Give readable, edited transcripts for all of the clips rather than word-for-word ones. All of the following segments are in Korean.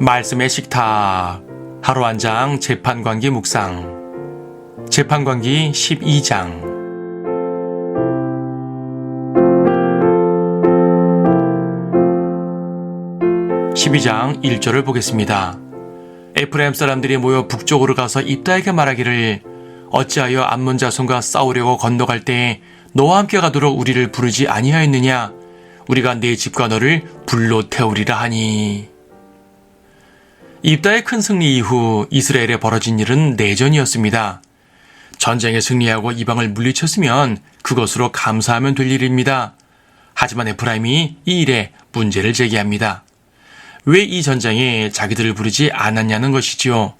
말씀의 식탁 하루 한 장 재판관기 묵상 재판관기 12장 12장 1절을 보겠습니다. 에프라임 사람들이 모여 북쪽으로 가서 입다에게 말하기를 어찌하여 암몬 자손과 싸우려고 건너갈 때에 너와 함께 가도록 우리를 부르지 아니하였느냐? 우리가 네 집과 너를 불로 태우리라 하니. 입다의 큰 승리 이후 이스라엘에 벌어진 일은 내전이었습니다. 전쟁에 승리하고 이방을 물리쳤으면 그것으로 감사하면 될 일입니다. 하지만 에프라임이 이 일에 문제를 제기합니다. 왜 이 전쟁에 자기들을 부르지 않았냐는 것이지요.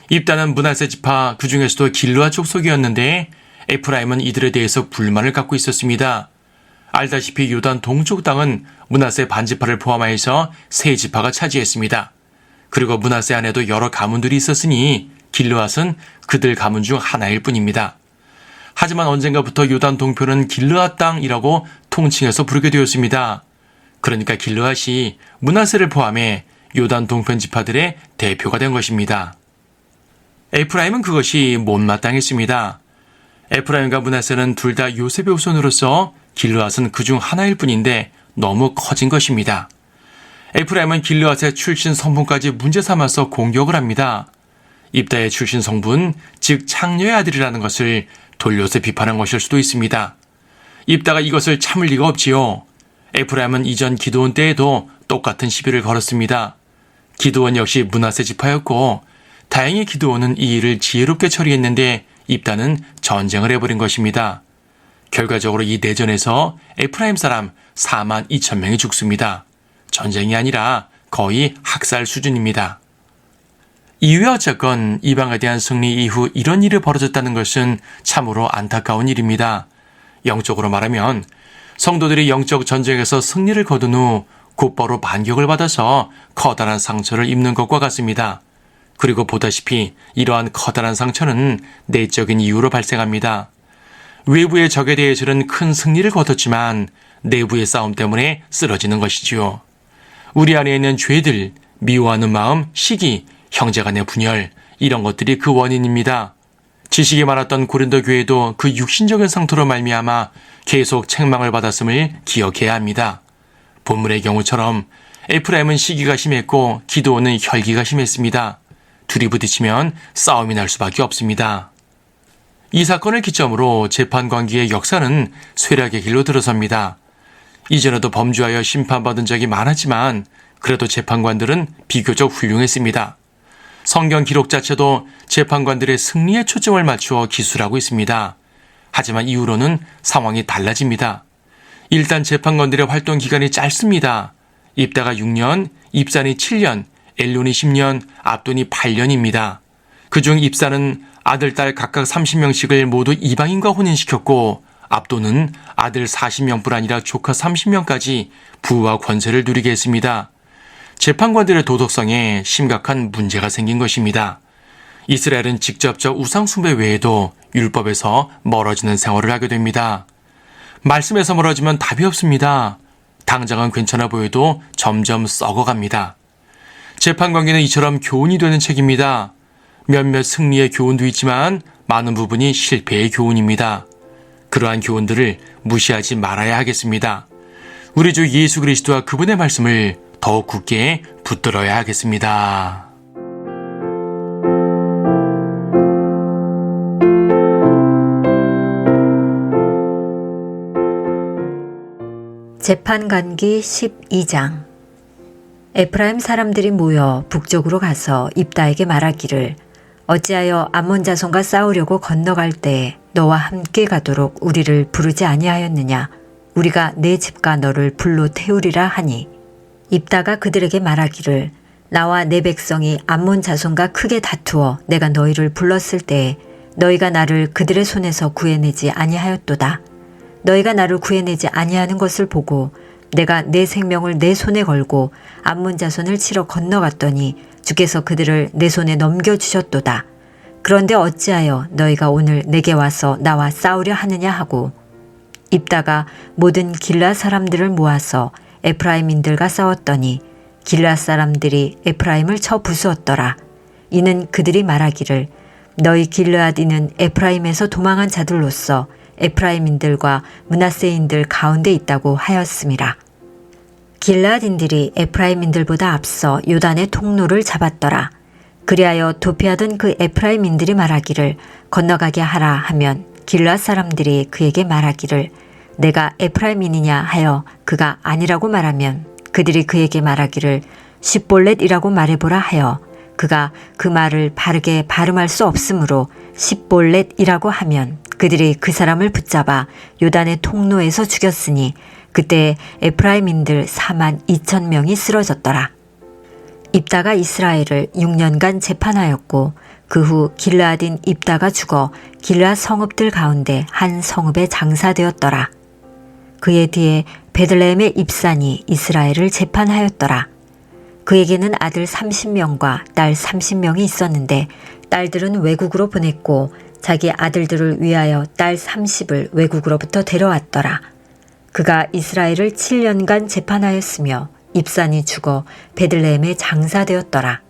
입다는 므낫세 지파 그 중에서도 길르앗 족속이었는데 에프라임은 이들에 대해서 불만을 갖고 있었습니다. 알다시피 요단 동쪽 땅은 므낫세 반지파를 포함하여서 세 지파가 차지했습니다. 그리고 므낫세 안에도 여러 가문들이 있었으니 길르앗은 그들 가문 중 하나일 뿐입니다. 하지만 언젠가부터 요단 동편은 길르앗 땅이라고 통칭해서 부르게 되었습니다. 그러니까 길르앗이 므낫세를 포함해 요단 동편 지파들의 대표가 된 것입니다. 에프라임은 그것이 못마땅했습니다. 에프라임과 므낫세는 둘 다 요셉의 후손으로서 길르앗은 그중 하나일 뿐인데 너무 커진 것입니다. 에프라임은 길르앗의 출신 성분까지 문제 삼아서 공격을 합니다. 입다의 출신 성분, 즉 창녀의 아들이라는 것을 돌려서 비판한 것일 수도 있습니다. 입다가 이것을 참을 리가 없지요. 에프라임은 이전 기드온 때에도 똑같은 시비를 걸었습니다. 기드온 역시 므낫세 지파였고 다행히 기드온은 이 일을 지혜롭게 처리했는데 입다는 전쟁을 해버린 것입니다. 결과적으로 이 내전에서 에프라임 사람 4만 2천 명이 죽습니다. 전쟁이 아니라 거의 학살 수준입니다. 이후에 어쨌건 이방에 대한 승리 이후 이런 일이 벌어졌다는 것은 참으로 안타까운 일입니다. 영적으로 말하면 성도들이 영적 전쟁에서 승리를 거둔 후 곧바로 반격을 받아서 커다란 상처를 입는 것과 같습니다. 그리고 보다시피 이러한 커다란 상처는 내적인 이유로 발생합니다. 외부의 적에 대해서는 큰 승리를 거뒀지만 내부의 싸움 때문에 쓰러지는 것이지요. 우리 안에 있는 죄들, 미워하는 마음, 시기, 형제간의 분열, 이런 것들이 그 원인입니다. 지식이 많았던 고린도 교회도 그 육신적인 상태로 말미암아 계속 책망을 받았음을 기억해야 합니다. 본문의 경우처럼 에프라임은 시기가 심했고 기드온은 혈기가 심했습니다. 둘이 부딪히면 싸움이 날 수밖에 없습니다. 이 사건을 기점으로 재판관기의 역사는 쇠락의 길로 들어섭니다. 이전에도 범죄하여 심판받은 적이 많았지만 그래도 재판관들은 비교적 훌륭했습니다. 성경 기록 자체도 재판관들의 승리에 초점을 맞추어 기술하고 있습니다. 하지만 이후로는 상황이 달라집니다. 일단 재판관들의 활동 기간이 짧습니다. 입다가 6년, 입산이 7년, 엘론이 10년, 압돈이 8년입니다. 그중 입산은 아들, 딸 각각 30명씩을 모두 이방인과 혼인시켰고 압돈은 아들 40명뿐 아니라 조카 30명까지 부와 권세를 누리게 했습니다. 재판관들의 도덕성에 심각한 문제가 생긴 것입니다. 이스라엘은 직접적 우상숭배 외에도 율법에서 멀어지는 생활을 하게 됩니다. 말씀에서 멀어지면 답이 없습니다. 당장은 괜찮아 보여도 점점 썩어갑니다. 재판관계는 이처럼 교훈이 되는 책입니다. 몇몇 승리의 교훈도 있지만 많은 부분이 실패의 교훈입니다. 그러한 교훈들을 무시하지 말아야 하겠습니다. 우리 주 예수 그리스도와 그분의 말씀을 더욱 굳게 붙들어야 하겠습니다. 재판관기 12장 에프라임 사람들이 모여 북쪽으로 가서 입다에게 말하기를 어찌하여 암몬 자손과 싸우려고 건너갈 때에 너와 함께 가도록 우리를 부르지 아니하였느냐? 우리가 내 집과 너를 불로 태우리라 하니 입다가 그들에게 말하기를 나와 내 백성이 암몬 자손과 크게 다투어 내가 너희를 불렀을 때에 너희가 나를 그들의 손에서 구해내지 아니하였도다. 너희가 나를 구해내지 아니하는 것을 보고 내가 내 생명을 내 손에 걸고 암몬 자손을 치러 건너갔더니 주께서 그들을 내 손에 넘겨주셨도다. 그런데 어찌하여 너희가 오늘 내게 와서 나와 싸우려 하느냐 하고 입다가 모든 길라 사람들을 모아서 에프라임인들과 싸웠더니 길앗 사람들이 에프라임을 쳐 부수었더라. 이는 그들이 말하기를 너희 길르앗인은 에프라임에서 도망한 자들로서 에프라임인들과 므낫세인들 가운데 있다고 하였음이라. 길르앗인들이 에프라임인들보다 앞서 요단의 통로를 잡았더라. 그리하여 도피하던 그 에프라임인들이 말하기를 건너가게 하라 하면 길르앗 사람들이 그에게 말하기를 내가 에프라임인이냐 하여 그가 아니라고 말하면 그들이 그에게 말하기를 십볼렛이라고 말해보라 하여 그가 그 말을 바르게 발음할 수 없으므로 십볼렛이라고 하면 그들이 그 사람을 붙잡아 요단의 통로에서 죽였으니 그때 에프라임인들 42,000명이 쓰러졌더라. 입다가 이스라엘을 6년간 재판하였고 그 후 길르앗인 입다가 죽어 길르앗 성읍들 가운데 한 성읍에 장사되었더라. 그의 뒤에 베들레헴의 입산이 이스라엘을 재판하였더라. 그에게는 아들 30명과 딸 30명이 있었는데 딸들은 외국으로 보냈고 자기 아들들을 위하여 딸 30을 외국으로부터 데려왔더라. 그가 이스라엘을 7년간 재판하였으며 입산이 죽어 베들레헴에 장사되었더라.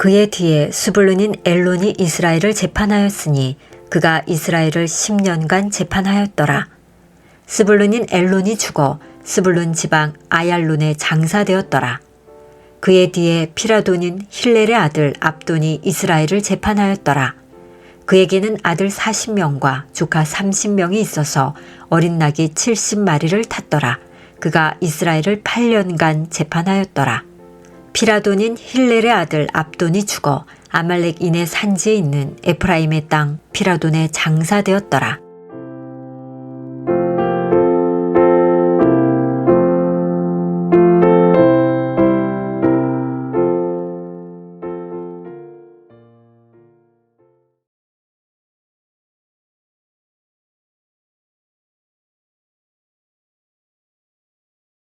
그의 뒤에 스불룬인 엘론이 이스라엘을 재판하였으니 그가 이스라엘을 10년간 재판하였더라. 스불룬인 엘론이 죽어 스불룬 지방 아얄론에 장사되었더라. 그의 뒤에 피라돈인 힐렐의 아들 압돈이 이스라엘을 재판하였더라. 그에게는 아들 40명과 조카 30명이 있어서 어린 낙이 70마리를 탔더라. 그가 이스라엘을 8년간 재판하였더라. 피라돈인 힐렐의 아들 압돈이 죽어 아말렉인의 산지에 있는 에프라임의 땅 피라돈에 장사되었더라.